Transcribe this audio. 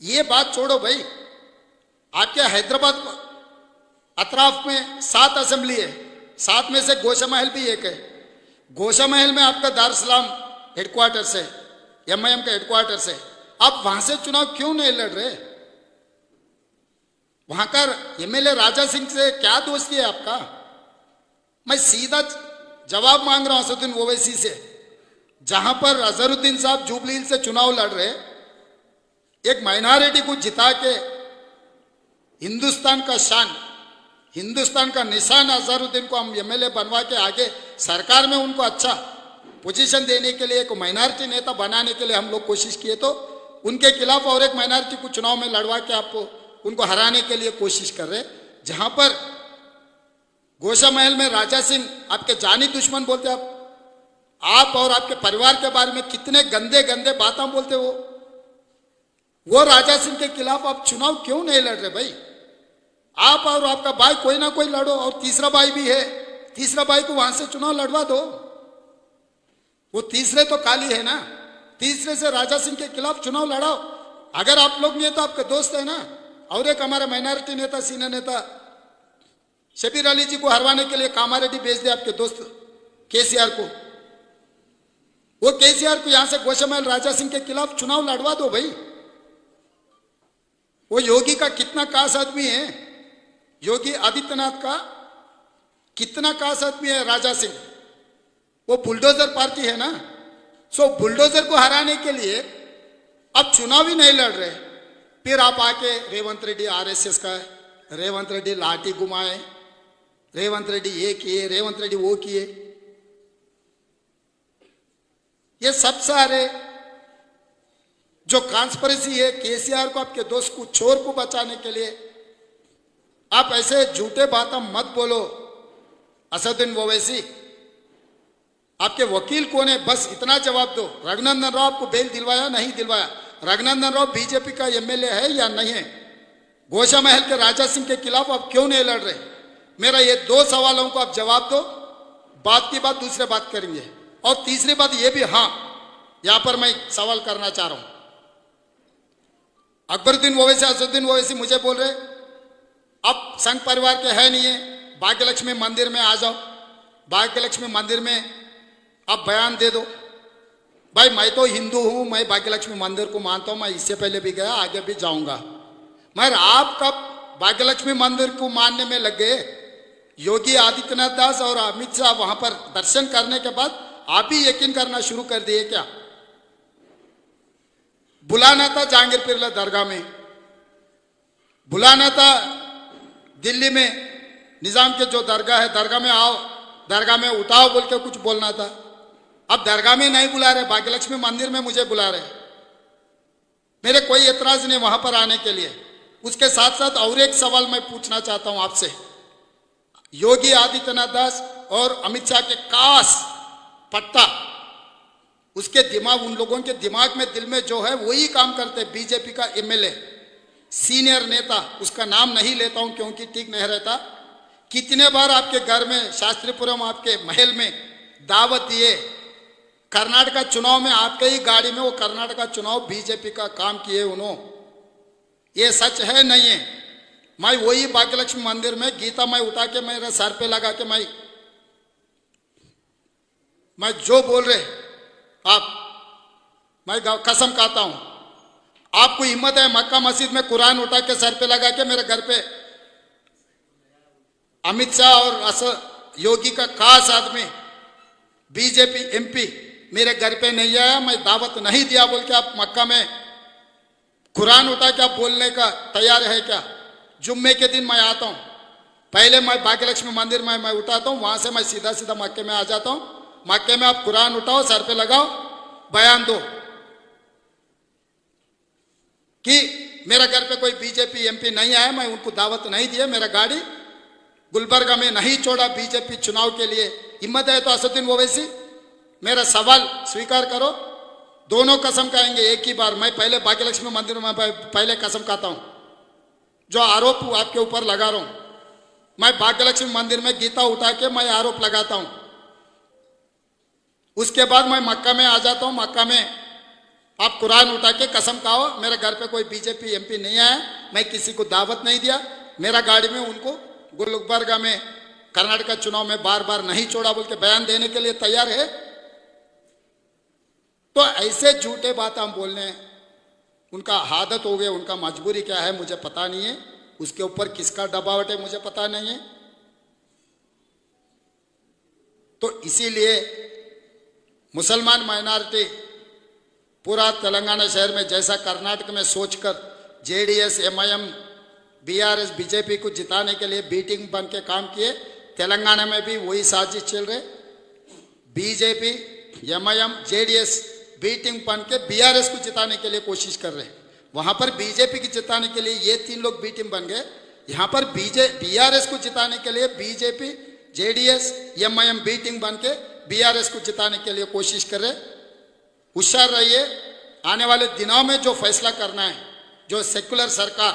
ये बात छोड़ो भाई, आपके हैदराबाद अतराफ में 7 असेंबली है, 7 में से गोशा महल भी एक है। गोशा महल में आपका दारुसलाम हेडक्वार्टर्स है, एमआईएम का हेडक्वार्टर्स है। आप वहां से चुनाव क्यों नहीं लड़ रहे? वहां का एमएलए राजा सिंह से क्या दोस्ती है आपका? मैं सीधा जवाब मांग रहा हूं असदुद्दीन ओवैसी से। जहां पर अजहरुद्दीन साहब जुबली हिल से चुनाव लड़ रहे, एक माइनॉरिटी को जिता के हिंदुस्तान का शान, हिंदुस्तान का निशान अजहरुद्दीन को हम एमएलए बनवा के आगे सरकार में उनको अच्छा पोजीशन देने के लिए, एक माइनॉरिटी नेता बनाने के लिए हम लोग कोशिश किए, तो उनके खिलाफ और एक माइनॉरिटी को चुनाव में लड़वा के आप उनको हराने के लिए कोशिश कर रहे। जहां पर गोशा महल में राजा सिंह आपके जानी दुश्मन बोलते, आप और आपके परिवार के बारे में कितने गंदे गंदे बातें बोलते हो। वो राजा सिंह के खिलाफ आप चुनाव क्यों नहीं लड़ रहे भाई? आप और आपका भाई कोई ना कोई लड़ो, और तीसरा भाई भी है, तीसरा भाई को वहां से चुनाव लड़वा दो। वो तीसरे तो काली है ना, तीसरे से राजा सिंह के खिलाफ चुनाव लड़ाओ। अगर आप लोग नहीं तो आपके दोस्त है ना, और एक हमारा माइनॉरिटी नेता, सीनियर नेता शबीर अली जी को हरवाने के लिए कामारेड्डी भेज दे आपके दोस्त केसीआर को। वो केसीआर को यहां से गोशा महल राजा सिंह के खिलाफ चुनाव लड़वा दो भाई। वो योगी का कितना खास आदमी है, योगी आदित्यनाथ का कितना खास आदमी है राजा सिंह। वो बुलडोजर पार्टी है ना, सो बुलडोजर को हराने के लिए अब चुनाव ही नहीं लड़ रहे। फिर आप आके रेवंत रेड्डी आरएसएस का है, रेवंत रेड्डी लाठी घुमाए, रेवंत रेड्डी ये किए, रेवंत रेड्डी वो किए। ये सब सारे जो कॉन्स्पिरेसी है केसीआर को, आपके दोस्त को, चोर को बचाने के लिए आप ऐसे झूठे बातें मत बोलो। असदुद्दीन ओवैसी, आपके वकील कौन है? बस इतना जवाब दो। रघुनंदन राव आपको बेल दिलवाया नहीं दिलवाया? रघुनंदन राव बीजेपी का एमएलए है या नहीं है? गोशा महल के राजा सिंह के खिलाफ आप क्यों नहीं लड़ रहे? मेरा ये 2 सवालों को आप जवाब दो। बात की बात दूसरे बात करेंगे। और तीसरी बात ये भी, हाँ यहां पर मैं सवाल करना चाह रहा हूं। अकबरुद्दीन ओवैसी, असदुद्दीन ओवैसी मुझे बोल रहे अब संघ परिवार के है नहीं है, भाग्यलक्ष्मी मंदिर में आ जाओ, भाग्यलक्ष्मी मंदिर में आप बयान दे दो। भाई मैं तो हिंदू हूं, मैं भाग्यलक्ष्मी मंदिर को मानता हूं, मैं इससे पहले भी गया, आगे भी जाऊंगा। मगर आप कब भाग्यलक्ष्मी मंदिर को मानने में लग गए? योगी आदित्यनाथ दास और अमित शाह वहां पर दर्शन करने के बाद आप ही यकीन करना शुरू कर दिए क्या? बुलाना था जहांगीर पीरला दरगाह में, बुलाना था दिल्ली में निजाम के जो दरगाह है, दरगाह में आओ, दरगाह में उठाओ बोल के कुछ बोलना था। अब दरगाह में नहीं बुला रहे, भाग्यलक्ष्मी मंदिर में मुझे बुला रहे। मेरे कोई एतराज नहीं वहां पर आने के लिए। उसके साथ साथ और एक सवाल मैं पूछना चाहता हूं आपसे। योगी आदित्यनाथ दास और अमित शाह के कास पट्टा, उसके दिमाग, उन लोगों के दिमाग में, दिल में जो है वही काम करते। बीजेपी का एमएलए, सीनियर नेता, उसका नाम नहीं लेता हूं क्योंकि ठीक नहीं रहता, कितने बार आपके घर में, शास्त्रीपुरम आपके महल में दावत दिए। कर्नाटका चुनाव में आपके ही गाड़ी में वो कर्नाटका चुनाव बीजेपी का काम किए उन्होंने। ये सच है नहीं है? मैं वही भाग्यलक्ष्मी मंदिर में गीता मैं उठा के मेरे सर पे लगा के मैं जो बोल रहे आप, मैं कसम खाता हूं। आपको हिम्मत है मक्का मस्जिद में कुरान उठा के सर पे लगा के मेरे घर पे अमित शाह और योगी का खास आदमी बीजेपी एमपी मेरे घर पे नहीं आया, मैं दावत नहीं दिया बोल के आप मक्का में कुरान उठा के आप बोलने का तैयार है क्या? जुम्मे के दिन मैं आता हूं, पहले मैं भाग्यलक्ष्मी मंदिर में मैं उठाता हूं, वहां से मैं सीधा सीधा मक्के में आ जाता हूं। मक्के में आप कुरान उठाओ, सर पे लगाओ, बयान दो कि मेरा घर पे कोई बीजेपी एमपी नहीं आया, मैं उनको दावत नहीं दिया, मेरा गाड़ी गुलबर्गा में नहीं छोड़ा बीजेपी चुनाव के लिए। हिम्मत है तो असदुद्दीन ओवैसी मेरा सवाल स्वीकार करो। दोनों कसम खाएंगे एक ही बार। मैं पहले भाग्यलक्ष्मी मंदिर में पहले कसम खाता हूं, जो आरोप आपके ऊपर लगा रहा हूं। मैं भाग्यलक्ष्मी मंदिर में गीता उठा के मैं आरोप लगाता हूं। उसके बाद मैं मक्का में आ जाता हूं। मक्का में आप कुरान उठा के कसम खाओ मेरे घर पे कोई बीजेपी एमपी नहीं आया, मैं किसी को दावत नहीं दिया, मेरा गाड़ी में उनको गुलबर्गा में कर्नाटक चुनाव में बार बार नहीं छोड़ा बोल के बयान देने के लिए तैयार है। तो ऐसे झूठे बात हम बोलने, उनका आदत हो गया, उनका मजबूरी क्या है मुझे पता नहीं है, उसके ऊपर किसका दबावट है मुझे पता नहीं है। तो इसीलिए मुसलमान माइनॉरिटी पूरा तेलंगाना शहर में जैसा कर्नाटक में सोचकर जेडीएस एमआईएम बीआरएस बीजेपी को जिताने के लिए बीटिंग बन के काम किए, तेलंगाना में भी वही साजिश चल रहे। बीजेपी एमआईएम जेडीएस बीटिंग बन के बीआरएस को जिताने के लिए कोशिश कर रहे हैं। वहां पर बीजेपी की जिताने के लिए ये तीन लोग बी टीम बन गए, यहाँ पर बीआरएस को जिताने के लिए BJP JDS MIM B team बन के बीआरएस को जिताने के लिए कोशिश कर रहे। होशियार रहिए, आने वाले दिनों में जो फैसला करना है, जो सेक्युलर सरकार